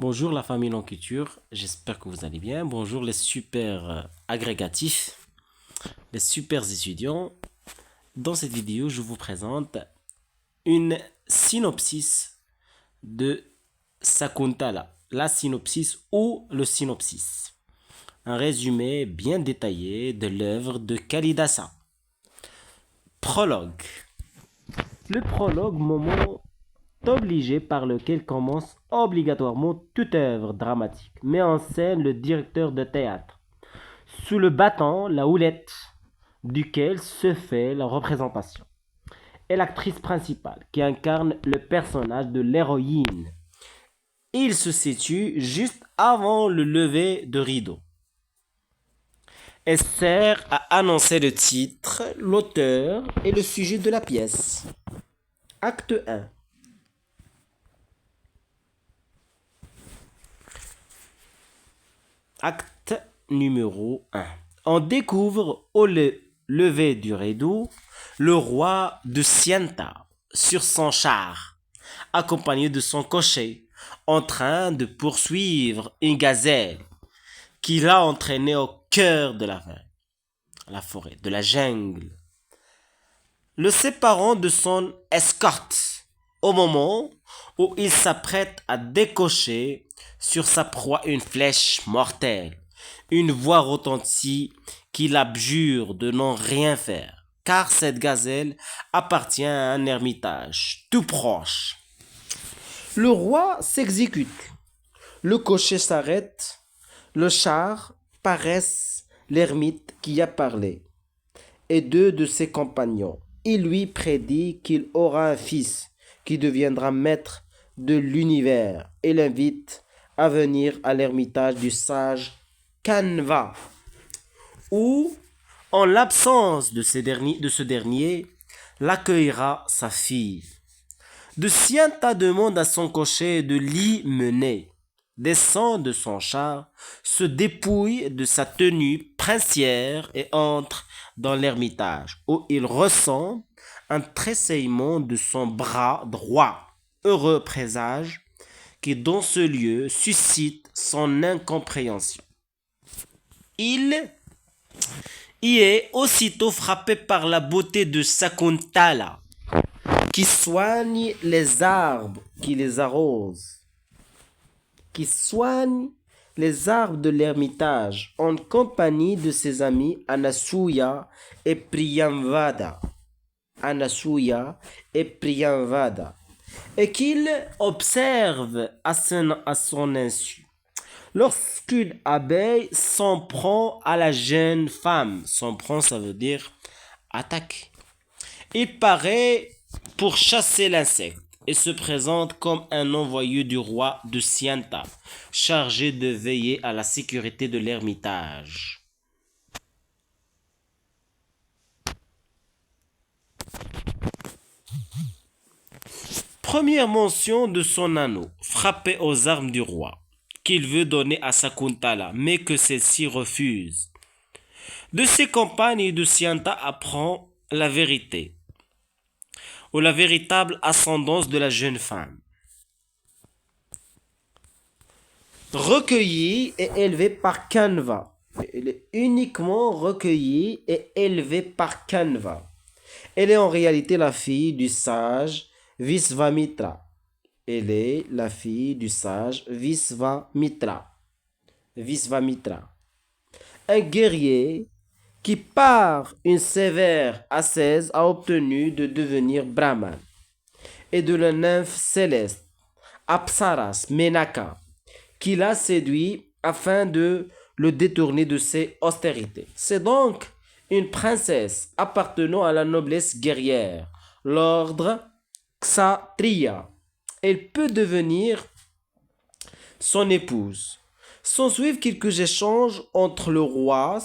Bonjour la famille non culture, j'espère que vous allez bien. Bonjour les super agrégatifs, les super étudiants. Dans cette vidéo, je vous présente une synopsis de Sakuntala, la synopsis ou le synopsis. Un résumé bien détaillé de l'œuvre de Kalidasa. Prologue. Le prologue, moment obligé par lequel commence obligatoirement toute œuvre dramatique, met en scène le directeur de théâtre, sous le bâton, la houlette, duquel se fait la représentation, et l'actrice principale, qui incarne le personnage de l'héroïne. Il se situe juste avant le lever de rideau et sert à annoncer le titre, l'auteur et le sujet de la pièce. Acte 1. Acte numéro 1. On découvre au lever du rideau le roi de Sienta sur son char, accompagné de son cocher, en train de poursuivre une gazelle qu'il a entraînée au cœur de la forêt, de la jungle, le séparant de son escorte au moment où il s'apprête à décocher sur sa proie une flèche mortelle. Une voix retentit qu'il abjure de n'en rien faire, car cette gazelle appartient à un ermitage tout proche. Le roi s'exécute. Le cocher s'arrête. Le char paraisse l'ermite qui a parlé et deux de ses compagnons. Il lui prédit qu'il aura un fils qui deviendra maître de l'univers et l'invite à venir à l'ermitage du sage Kanva, où, en l'absence de ce dernier, l'accueillera sa fille. De Sienta demande à son cocher de l'y mener, descend de son char, se dépouille de sa tenue princière et entre dans l'ermitage, où il ressent un tressaillement de son bras droit, heureux présage qui dans ce lieu suscite son incompréhension. Il y est aussitôt frappé par la beauté de Sakuntala, qui soigne les arbres qui les arrosent, qui soigne les arbres de l'ermitage en compagnie de ses amis Anasuya et Priyamvada. Anasuya et Priyamvada, et qu'il observe à son insu. Lorsqu'une abeille s'en prend à la jeune femme, s'en prend ça veut dire attaque, il paraît pour chasser l'insecte et se présente comme un envoyé du roi de Sienta, chargé de veiller à la sécurité de l'ermitage. Première mention de son anneau, frappé aux armes du roi, qu'il veut donner à Sakuntala, mais que celle-ci refuse. De ses compagnes de Sienta apprend la vérité, ou la véritable ascendance de la jeune femme. Recueillie et élevée par Kanva. Elle est uniquement recueillie et élevée par Kanva. Elle est en réalité la fille du sage Visvamitra. Elle est la fille du sage Visvamitra. Visvamitra. Un guerrier qui, par une sévère ascèse, a obtenu de devenir brahman, et de la nymphe céleste Apsaras Menaka, qui l'a séduit afin de le détourner de ses austérités. C'est donc une princesse appartenant à la noblesse guerrière, l'ordre Kshatriya. Elle peut devenir son épouse. S'ensuivent quelques échanges entre le roi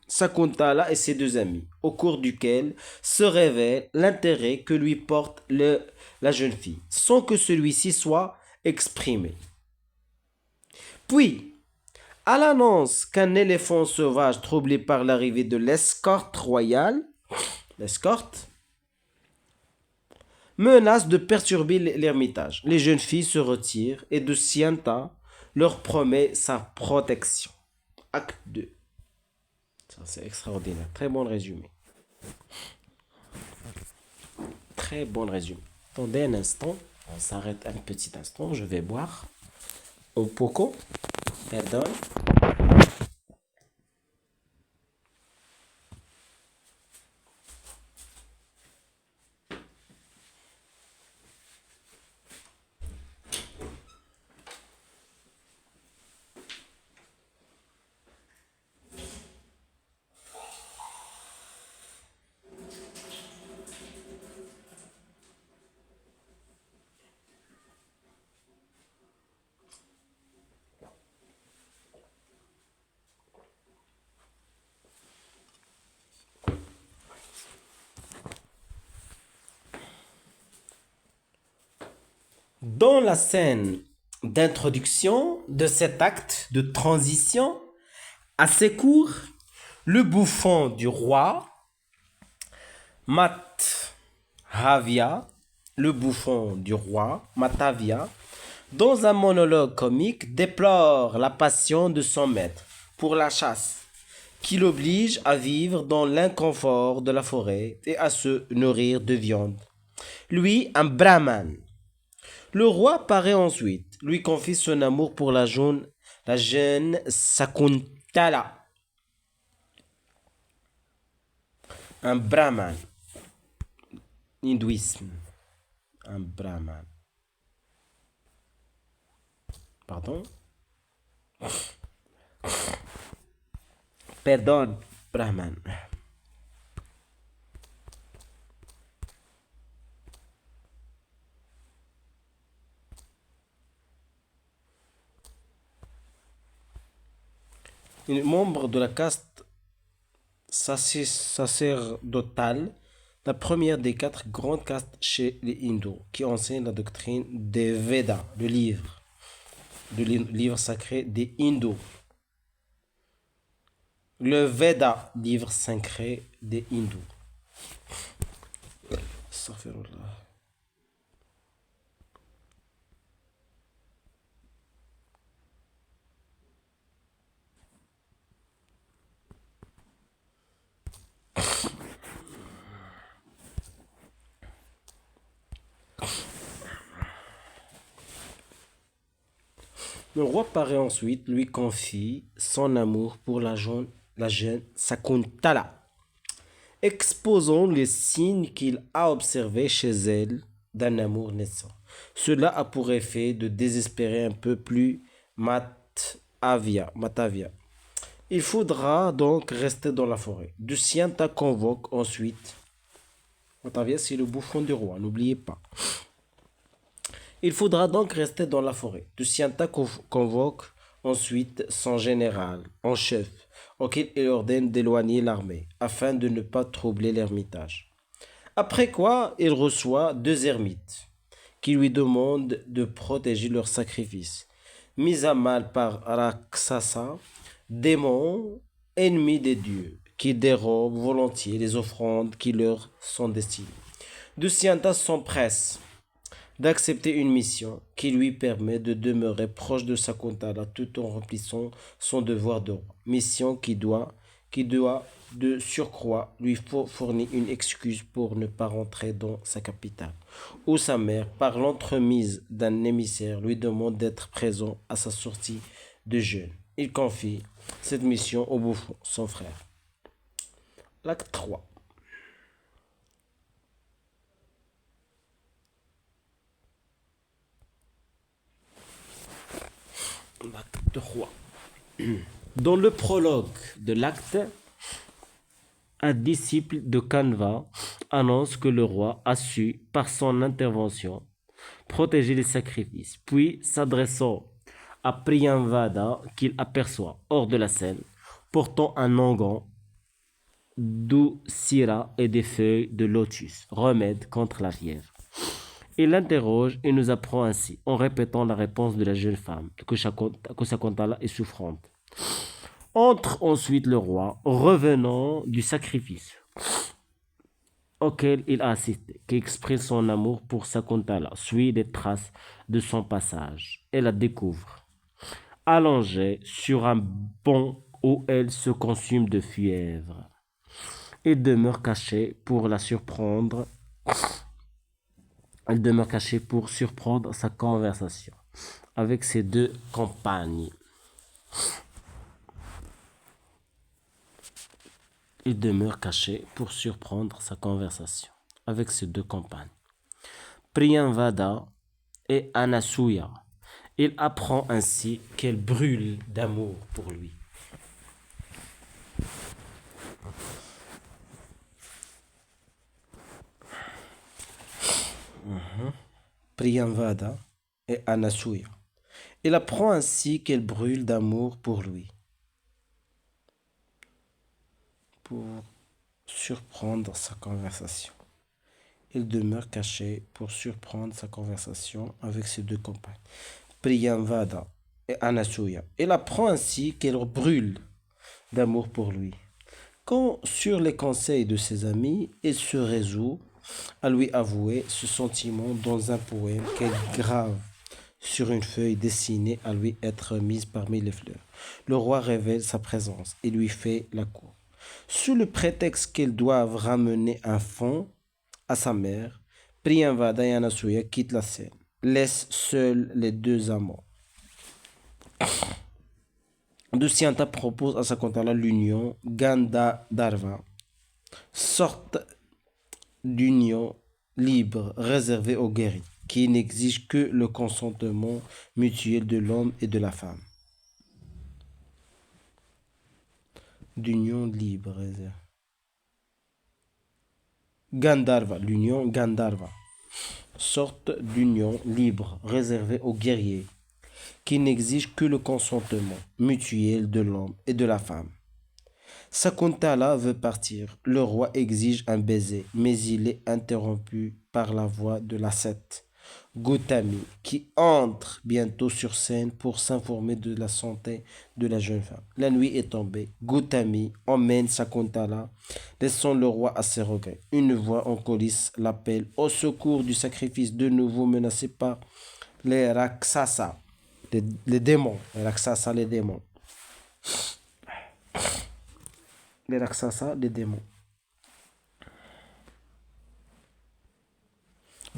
Sakuntala et ses deux amis, au cours duquel se révèle l'intérêt que lui porte la jeune fille, sans que celui-ci soit exprimé. Puis, à l'annonce qu'un éléphant sauvage troublé par l'arrivée de l'escorte royale, l'escorte, menace de perturber l'ermitage. Les jeunes filles se retirent et de Sienta leur promet sa protection. Acte 2. Ça, c'est extraordinaire. Très bon résumé. Très bon résumé. Attendez un instant. On s'arrête un petit instant. Je vais boire. Un poco. Pardon. Dans la scène d'introduction de cet acte de transition assez court, le bouffon du roi, Matavia, le bouffon du roi, Matavia, dans un monologue comique, déplore la passion de son maître pour la chasse, qui l'oblige à vivre dans l'inconfort de la forêt et à se nourrir de viande. Lui, un brahman. Le roi paraît ensuite, lui confie son amour pour la jeune Sakuntala, un brahman, hindouisme, un brahman. Pardon? Pardon, brahman. Un membre de la caste sacerdotale, la première des 4 grandes castes chez les hindous, qui enseigne la doctrine des Védas, le livre sacré des hindous. Le Veda, livre sacré des hindous. Astaghfirullah. Le roi paraît ensuite, lui confie son amour pour la jeune Sakuntala, exposant les signes qu'il a observés chez elle d'un amour naissant. Cela a pour effet de désespérer un peu plus Matavia. Il faudra donc rester dans la forêt. Dusyanta convoque ensuite. Matavia, c'est le bouffon du roi, n'oubliez pas. Il faudra donc rester dans la forêt. Dusyanta convoque ensuite son général en chef, auquel il ordonne d'éloigner l'armée, afin de ne pas troubler l'ermitage. Après quoi, il reçoit 2 ermites, qui lui demandent de protéger leur sacrifice, mis à mal par Raksasa, démon ennemi des dieux, qui dérobe volontiers les offrandes qui leur sont destinées. Dusyanta s'empresse d'accepter une mission qui lui permet de demeurer proche de Sakuntala tout en remplissant son devoir de roi. Mission qui doit de surcroît lui fournir une excuse pour ne pas rentrer dans sa capitale, où sa mère, par l'entremise d'un émissaire, lui demande d'être présent à sa sortie de jeûne. Il confie cette mission au bouffon, son frère. L'acte 3. L'acte 3. Dans le prologue de l'acte, un disciple de Kanva annonce que le roi a su, par son intervention, protéger les sacrifices. Puis, s'adressant à Priyamvada, qu'il aperçoit hors de la scène, portant un onguent, d'Ussira et des feuilles de lotus, remède contre la fièvre. Il l'interroge et nous apprend ainsi, en répétant la réponse de la jeune femme, que Sakuntala est souffrante. Entre ensuite le roi, revenant du sacrifice auquel il a assisté, qui exprime son amour pour Sakuntala, suit les traces de son passage et la découvre. allongée sur un banc où elle se consume de fièvre. Il demeure caché pour la surprendre. Elle demeure cachée pour surprendre sa conversation avec ses deux compagnes. Il demeure caché pour surprendre sa conversation avec ses deux compagnes. Priyanvada et Anasuya. Il apprend ainsi qu'elle brûle d'amour pour lui. Priyanvada et Anasuya. Il apprend ainsi qu'elle brûle d'amour pour lui, pour surprendre sa conversation. Il demeure caché pour surprendre sa conversation avec ses deux compagnes, Priyanvada et Anasuya. Il apprend ainsi qu'elle brûle d'amour pour lui. Quand, sur les conseils de ses amis, il se résout à lui avouer ce sentiment dans un poème qu'elle grave sur une feuille destinée à lui être mise parmi les fleurs. Le roi révèle sa présence et lui fait la cour. Sous le prétexte qu'elles doivent ramener un fonds à sa mère, Priyanvada et Anasuya quittent la scène, laissent seuls les deux amants. Dusyanta propose à Sakuntala l'union Gandharva, sorte d'union libre réservée aux guerriers, qui n'exige que le consentement mutuel de l'homme et de la femme. D'union libre réservée. Gandharva, l'union Gandharva, sorte d'union libre réservée aux guerriers, qui n'exige que le consentement mutuel de l'homme et de la femme. Sakuntala veut partir. Le roi exige un baiser, mais il est interrompu par la voix de l'ascète Gautami, qui entre bientôt sur scène pour s'informer de la santé de la jeune femme. La nuit est tombée. Gautami emmène Sakuntala, laissant le roi à ses regrets. Une voix en coulisses l'appelle au secours du sacrifice, de nouveau menacé par les Rakshasa, les démons. Les Rakshasa, les démons. Les Rakshasa, les démons.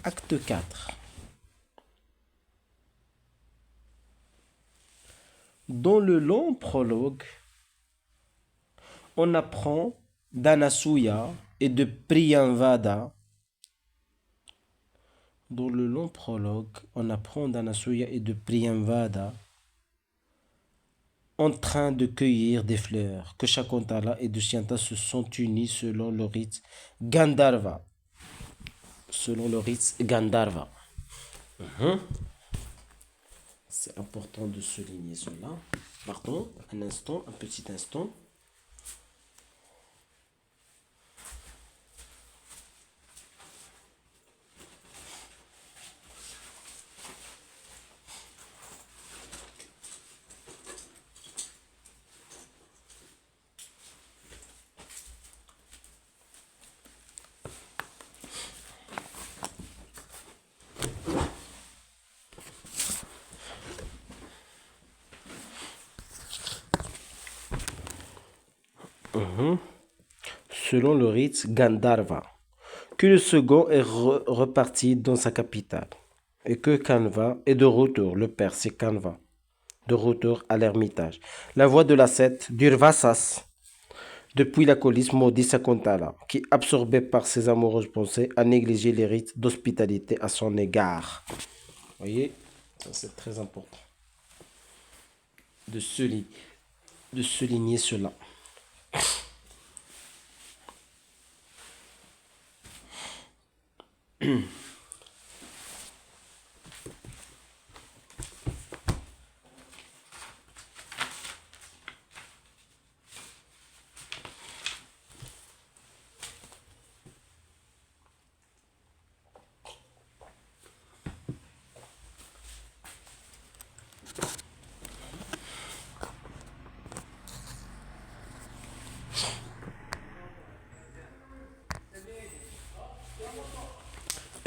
Acte 4. Dans le long prologue, on apprend d'Anasuya et de Priyanvada. Dans le long prologue, on apprend d'Anasuya et de Priyanvada en train de cueillir des fleurs, que Shakuntala et Dusyanta se sont unis selon le rite Gandharva. Selon le rite Gandharva. C'est important de souligner cela. Pardon, un instant, un petit instant. Selon le rite Gandharva, que le second est reparti dans sa capitale et que Kanva est de retour, le père c'est Kanva, de retour à l'ermitage. La voix de l'ascète Durvasas, depuis la coulisse, maudit Sakuntala, qui, absorbé par ses amoureuses pensées, a négligé les rites d'hospitalité à son égard. Vous voyez, ça c'est très important de souligner cela.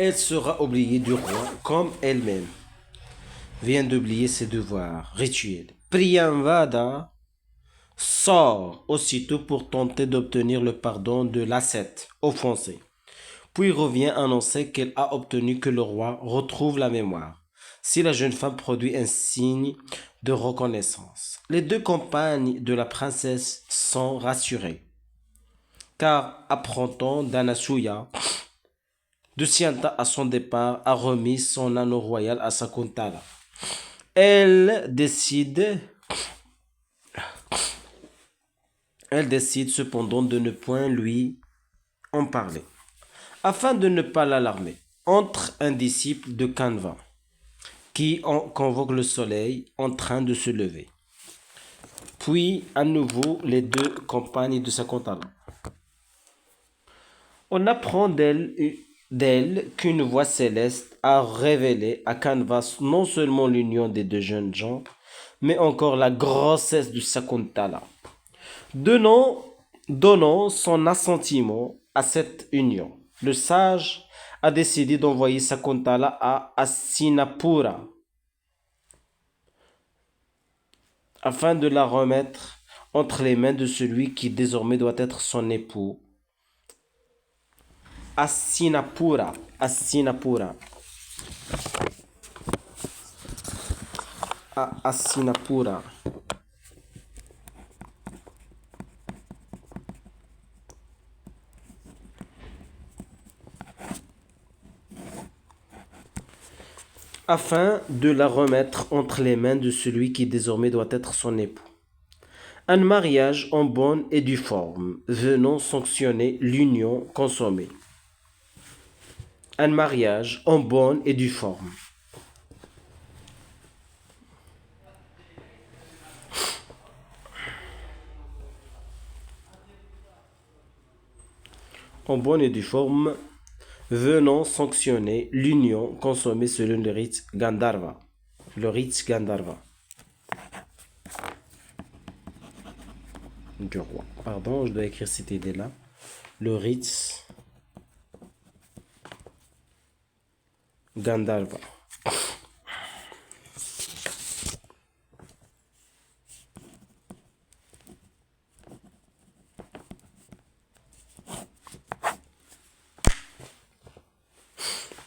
Elle sera oubliée du roi comme elle-même. vient d'oublier ses devoirs rituels. Priyamvada sort aussitôt pour tenter d'obtenir le pardon de l'ascète offensé, puis revient annoncer qu'elle a obtenu que le roi retrouve la mémoire. Si la jeune femme produit un signe de reconnaissance, les deux compagnes de la princesse sont rassurées, car apprend-on d'Anasuya, de Sianta à son départ a remis son anneau royal à Sakuntala. Elle décide Elle décide cependant de ne point lui en parler, afin de ne pas l'alarmer. Entre un disciple de Kanva, qui convoque le soleil en train de se lever. Puis, à nouveau, les deux compagnes de Sakuntala. On apprend d'elle qu'une voix céleste a révélé à Canvas non seulement l'union des deux jeunes gens, mais encore la grossesse de Sakuntala. Donnant son assentiment à cette union, le sage a décidé d'envoyer Sakuntala à Hastinapura afin de la remettre entre les mains de celui qui désormais doit être son époux. Hastinapura. Hastinapura. Afin de la remettre entre les mains de celui qui désormais doit être son époux. Un mariage en bonne et due forme, venant sanctionner l'union consommée. Un mariage en bonne et due forme. En bonne et due forme, venant sanctionner l'union consommée selon le rite Gandharva. Le rite Gandharva du roi. Pardon, je dois écrire cette idée-là. Le rite Gandharva.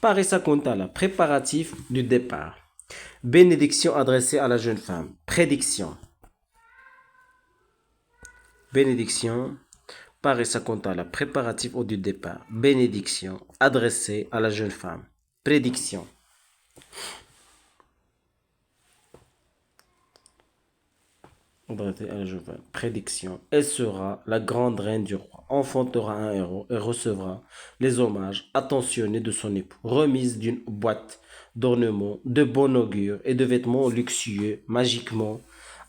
Parisakuntala, préparatif du départ. Bénédiction adressée à la jeune femme. Prédiction. Bénédiction. Parisakuntala, préparatif du départ. Bénédiction adressée à la jeune femme. Prédiction. Prédiction. Elle sera la grande reine du roi, enfantera un héros et recevra les hommages attentionnés de son époux. Remise d'une boîte d'ornements de bon augure et de vêtements luxueux magiquement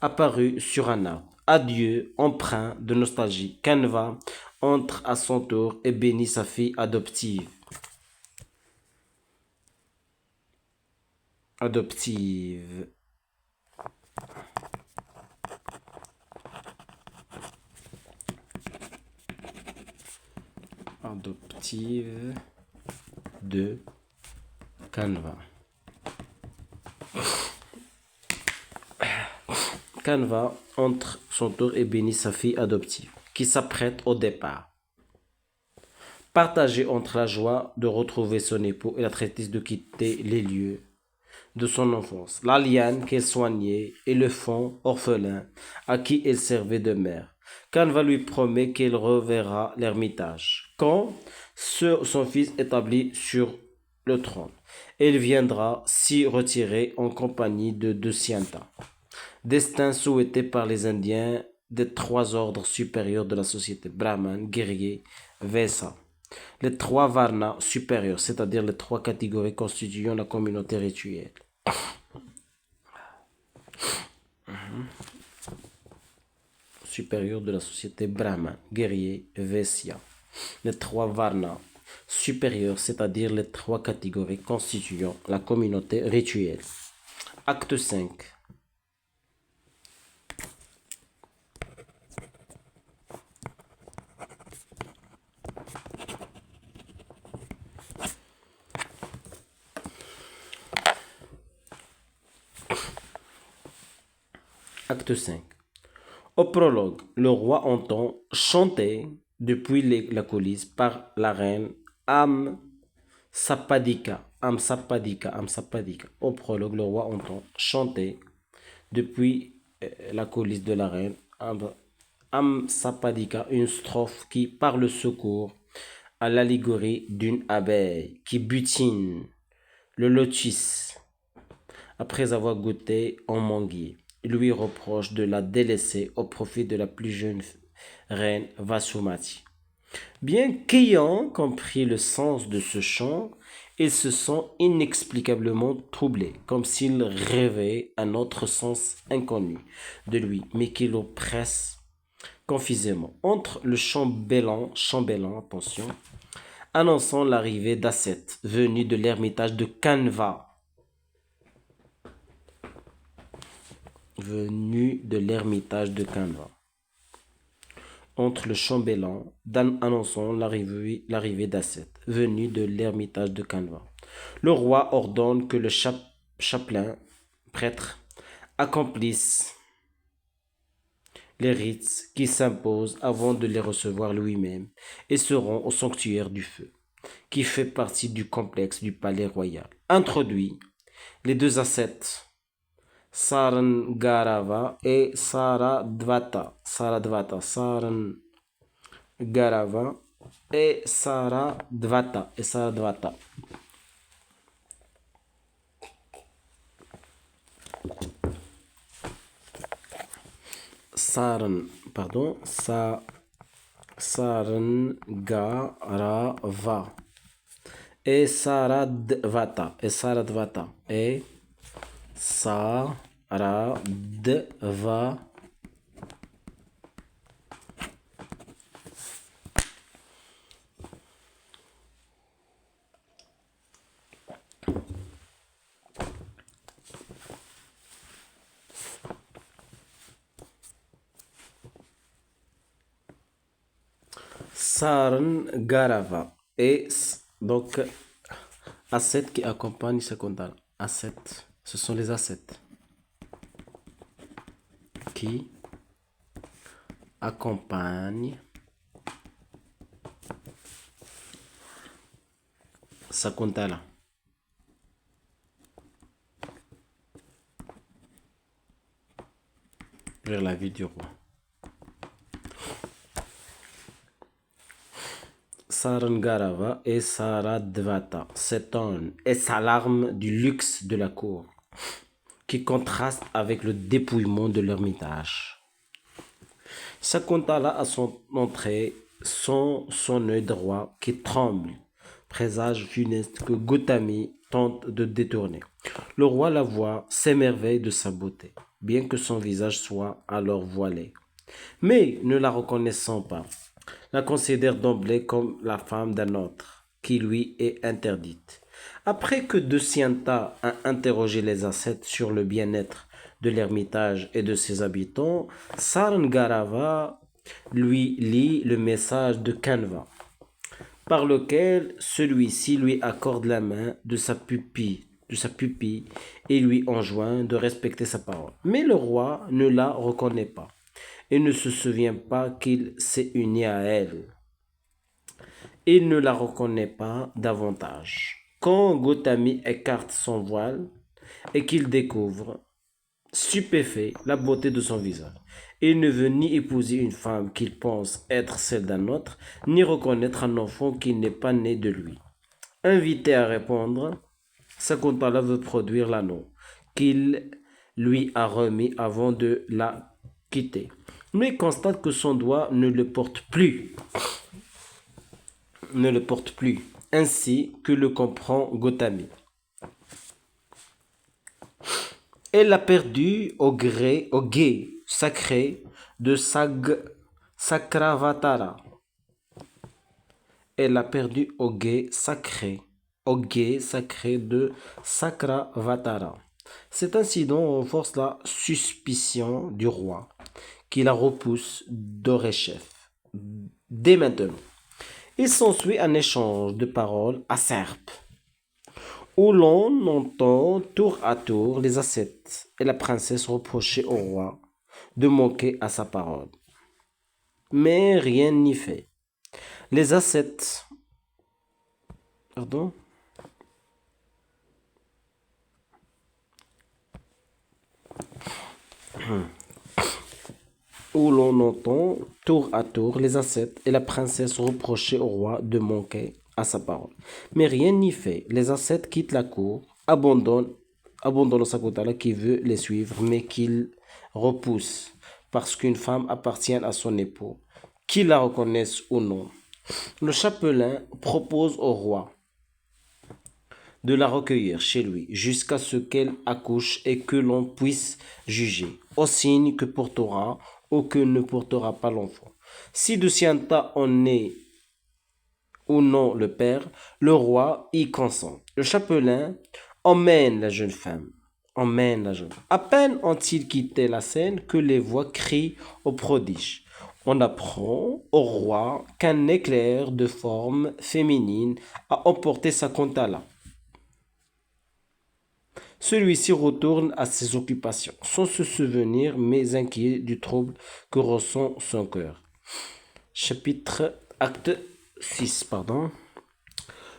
apparus sur un arbre. Adieu, empreint de nostalgie. Canva entre à son tour et bénit sa fille adoptive. Adoptive. Adoptive de Canva. Canva entre son tour et bénit sa fille adoptive, qui s'apprête au départ. Partagée entre la joie de retrouver son époux et la tristesse de quitter les lieux de son enfance, la liane qu'elle soignait et le fond orphelin à qui elle servait de mère. Canva lui promet qu'elle reverra l'ermitage quand son fils établi sur le trône. Elle viendra s'y retirer en compagnie de Dusyanta. Destin souhaité par les Indiens des trois ordres supérieurs de la société, Brahman, guerrier, Vaisya. Les trois varnas supérieurs, c'est-à-dire les trois catégories constituant la communauté rituelle. Supérieur de la société Brahman, guerrier, Vaisya. Les trois varnas supérieurs, c'est-à-dire les trois catégories constituant la communauté rituelle. Acte 5. Acte 5. Au prologue, le roi entend chanter depuis la coulisse par la reine Am Sapadika. Am Sapadika, Am Sapadika. Au prologue, le roi entend chanter depuis la coulisse de la reine Am Sapadika une strophe qui, par le secours, à l'allégorie d'une abeille qui butine le lotus après avoir goûté en manguier. Il lui reproche de la délaisser au profit de la plus jeune reine Vasumati. Bien qu'ayant compris le sens de ce chant, il se sent inexplicablement troublé, comme s'il rêvait un autre sens inconnu de lui, mais qui l'oppresse confusément. Entre le chambellan, attention, annonçant l'arrivée d'Asset, venu de l'ermitage de Kanva, Entre le chambellan annonçant l'arrivée d'Asset, venu de l'ermitage de Kanva. Le roi ordonne que le chapelain, prêtre, accomplisse les rites qui s'imposent avant de les recevoir lui-même et se rend au sanctuaire du feu, qui fait partie du complexe du palais royal. Introduit les deux ascètes, Sarangarava et Saradvata. Sarangarava et Saradvata. Sarangarava et Saradvata. Sarangarava. Et donc, ascètes qui accompagnent ce compte-là. Ascètes, ce sont les ascètes qui accompagnent ce compte-là. Vers la vie du roi. Sarangarava et Saradvata s'étonnent et s'alarment du luxe de la cour, qui contraste avec le dépouillement de l'ermitage. Sakuntala à son entrée sent son œil droit qui tremble, présage funeste que Gautami tente de détourner. Le roi la voit, s'émerveille de sa beauté, bien que son visage soit alors voilé. Mais, ne la reconnaissant pas, la considère d'emblée comme la femme d'un autre, qui lui est interdite. Après que Dushyanta a interrogé les ascètes sur le bien-être de l'ermitage et de ses habitants, Sarangarava lui lit le message de Kanva, par lequel celui-ci lui accorde la main de sa pupille et lui enjoint de respecter sa parole. Mais le roi ne la reconnaît pas et ne se souvient pas qu'il s'est uni à elle. Il ne la reconnaît pas davantage. Quand Gautami écarte son voile et qu'il découvre, stupéfait, la beauté de son visage, il ne veut ni épouser une femme qu'il pense être celle d'un autre, ni reconnaître un enfant qui n'est pas né de lui. Invité à répondre, Sakuntala veut produire l'anneau qu'il lui a remis avant de la quitter, mais constate que son doigt ne le porte plus, ainsi que le comprend Gautami. Elle l'a perdu au guet sacré de Sakravatara. Elle l'a perdu au guet sacré de Sakravatara. Cet incident renforce la suspicion du roi, qui la repousse d'Oreshef. Dès maintenant, il s'ensuit un échange de paroles acerbe, où l'on entend tour à tour les ascètes et la princesse reprocher au roi de manquer à sa parole. Mais rien n'y fait. Les ascètes, pardon, où l'on entend tour à tour les ascètes et la princesse reprocher au roi de manquer à sa parole. Mais rien n'y fait. Les ascètes quittent la cour, abandonnent Sakutala qui veut les suivre, mais qu'il repousse parce qu'une femme appartient à son époux, qu'il la reconnaisse ou non. Le chapelain propose au roi de la recueillir chez lui jusqu'à ce qu'elle accouche et que l'on puisse juger, au signe que portera ou que ne portera pas l'enfant. Si Dusianta en est ou non le père, le roi y consent. Le chapelain emmène la jeune femme. Emmène la jeune femme. À peine ont-ils quitté la scène que les voix crient au prodige. On apprend au roi qu'un éclair de forme féminine a emporté sa Sakuntala. Celui-ci retourne à ses occupations, sans se souvenir, mais inquiet du trouble que ressent son cœur. Acte 6, pardon.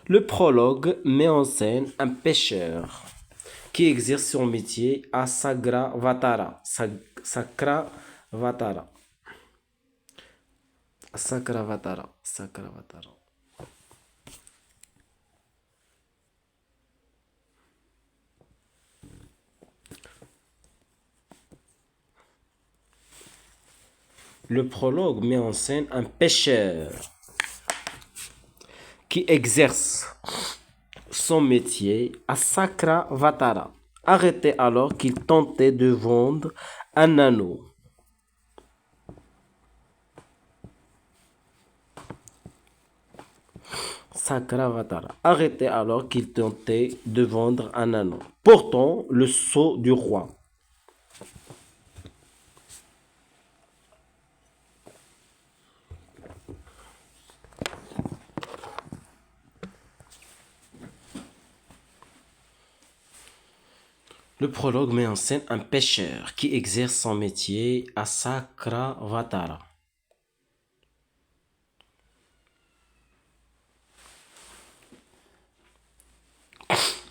Le prologue met en scène un pêcheur qui exerce son métier à Sagravatara. Sagravatara. Sagravatara. Sagravatara. Le prologue met en scène un pêcheur qui exerce son métier à Sagravatara, arrêté alors qu'il tentait de vendre un anneau. Sagravatara, arrêté alors qu'il tentait de vendre un anneau, portant le sceau du roi. Le prologue met en scène un pêcheur qui exerce son métier à Sagravatara.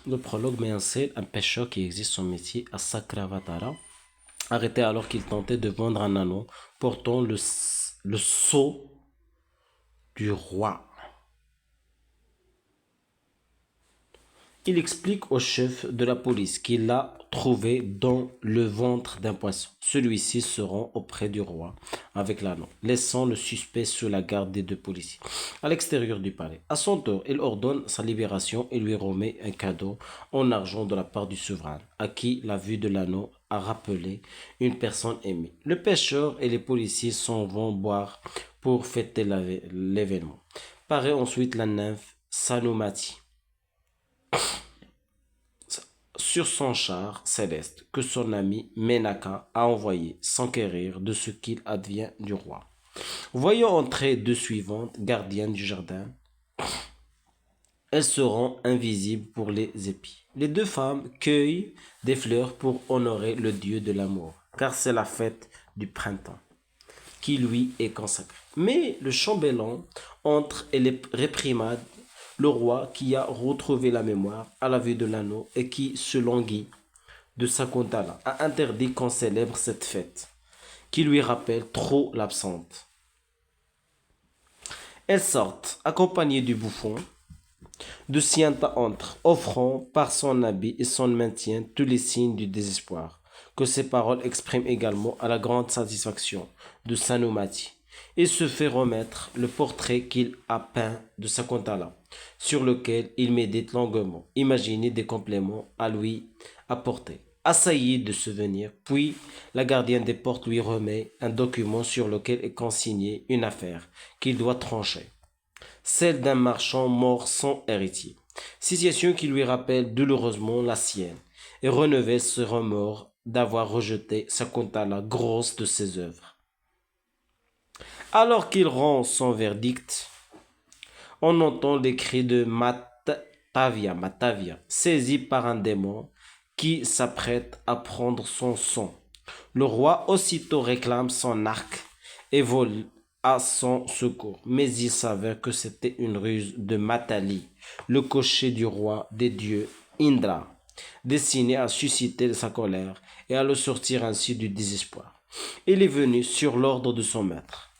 Le prologue met en scène un pêcheur qui exerce son métier à Sagravatara, arrêté alors qu'il tentait de vendre un anneau portant le sceau du roi. Il explique au chef de la police qu'il l'a trouvé dans le ventre d'un poisson. Celui-ci se rend auprès du roi avec l'anneau, laissant le suspect sous la garde des deux policiers. À l'extérieur du palais, à son tour, il ordonne sa libération et lui remet un cadeau en argent de la part du souverain, à qui la vue de l'anneau a rappelé une personne aimée. Le pêcheur et les policiers s'en vont boire pour fêter l'événement. Paraît ensuite la nymphe Sanumati sur son char céleste que son ami Menaka a envoyé s'enquérir de ce qu'il advient du roi. Voyant entrer deux suivantes, gardiennes du jardin, elles seront invisibles pour les épis. Les deux femmes cueillent des fleurs pour honorer le dieu de l'amour, car c'est la fête du printemps qui lui est consacrée. Mais le chambellan entre et les réprimande le roi qui a retrouvé la mémoire à la vue de l'anneau et qui, selon Guy de Sakuntala, a interdit qu'on célèbre cette fête, qui lui rappelle trop l'absente. Elles sortent, accompagnées du bouffon. Dusianta entre, offrant par son habit et son maintien tous les signes du désespoir, que ses paroles expriment également à la grande satisfaction de Sanumati. Il se fait remettre le portrait qu'il a peint de Sakuntala, sur lequel il médite longuement, imaginer des compléments à lui apporter. Assailli de souvenirs, puis la gardienne des portes lui remet un document sur lequel est consignée une affaire qu'il doit trancher, celle d'un marchand mort sans héritier, situation qui lui rappelle douloureusement la sienne, et renouvelle ce remords d'avoir rejeté Sakuntala, grosse de ses œuvres. Alors qu'il rend son verdict, on entend les cris de Matavia, saisi par un démon qui s'apprête à prendre son sang. Le roi aussitôt réclame son arc et vole à son secours. Mais il s'avère que c'était une ruse de Matali, le cocher du roi des dieux Indra, destiné à susciter sa colère et à le sortir ainsi du désespoir. Il est venu sur l'ordre de son maître,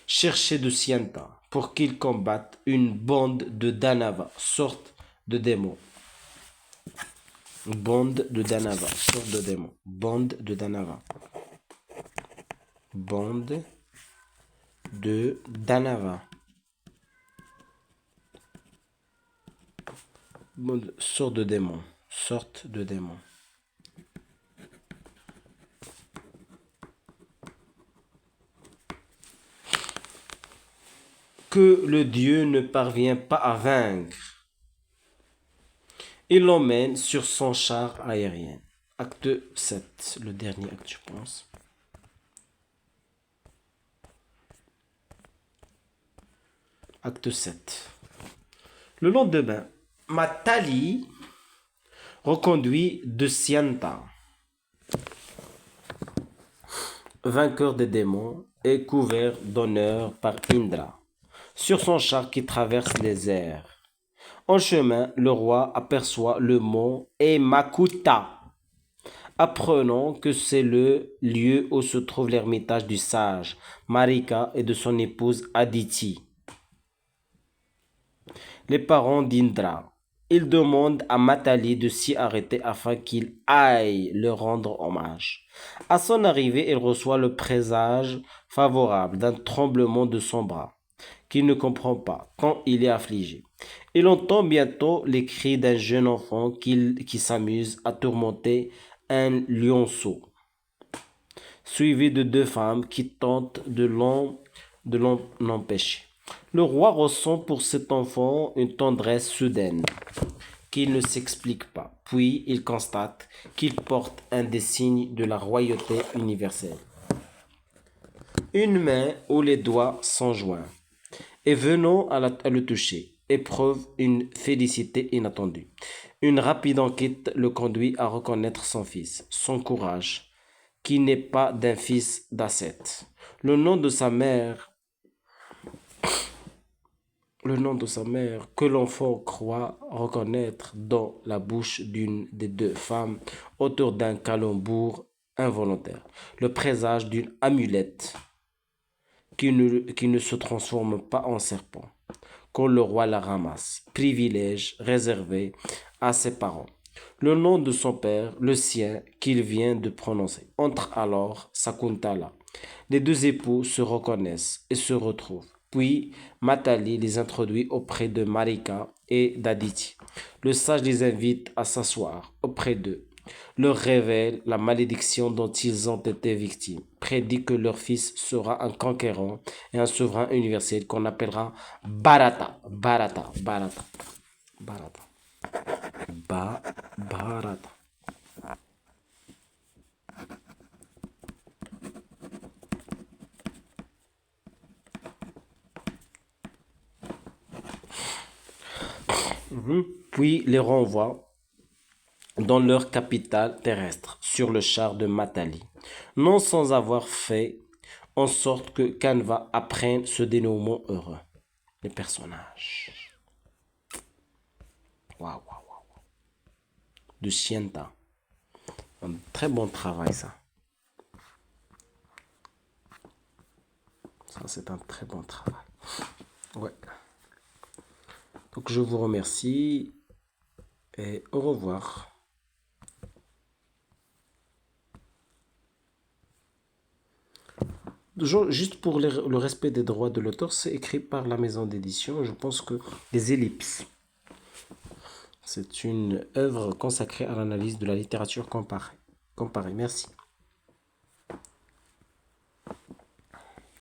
chercher de Sienta pour qu'il combatte une bande de Danava, sorte de démons. Bande de Danava, sorte de démons. Bande de Danava. Bande de Danava. Sorte de démon. Sorte de démon. Que le dieu ne parvient pas à vaincre. Il l'emmène sur son char aérien. Acte 7, le dernier acte, je pense. Acte 7. Le lendemain, Matali reconduit de Sienta, vainqueur des démons et couvert d'honneur par Indra, sur son char qui traverse les airs. En chemin, le roi aperçoit le mont Emakuta, apprenant que c'est le lieu où se trouve l'ermitage du sage Marika et de son épouse Aditi, les parents d'Indra. Il demande à Matali de s'y arrêter afin qu'il aille leur rendre hommage. À son arrivée, il reçoit le présage favorable d'un tremblement de son bras, qu'il ne comprend pas, tant il est affligé. Il entend bientôt les cris d'un jeune enfant qui s'amuse à tourmenter un lionceau, suivi de deux femmes qui tentent de l'en empêcher. Le roi ressent pour cet enfant une tendresse soudaine qu'il ne s'explique pas. Puis il constate qu'il porte un des signes de la royauté universelle. Une main où les doigts sont joints et venant à le toucher, éprouve une félicité inattendue. Une rapide enquête le conduit à reconnaître son fils, son courage, qui n'est pas d'un fils d'Asset. Le nom de sa mère, que l'enfant croit reconnaître dans la bouche d'une des deux femmes autour d'un calembour involontaire, le présage d'une amulette qui ne se transforme pas en serpent, quand le roi la ramasse, privilège réservé à ses parents. Le nom de son père, le sien, qu'il vient de prononcer, entre alors Sakuntala. Les deux époux se reconnaissent et se retrouvent. Puis Matali les introduit auprès de Marika et d'Aditi. Le sage les invite à s'asseoir auprès d'eux, leur révèle la malédiction dont ils ont été victimes, prédit que leur fils sera un conquérant et un souverain universel qu'on appellera Bharata. Bharata, Bharata, Bharata, Bharata. Puis les renvoie dans leur capitale terrestre, sur le char de Matali, non sans avoir fait en sorte que Canva apprenne ce dénouement heureux. Les personnages. Waouh, waouh, waouh. De Sienta. Un très bon travail, ça. Ça, c'est un très bon travail. Ouais. Donc, je vous remercie et au revoir. Juste pour le respect des droits de l'auteur, c'est écrit par la maison d'édition. Je pense que les ellipses, c'est une œuvre consacrée à l'analyse de la littérature comparée. Merci.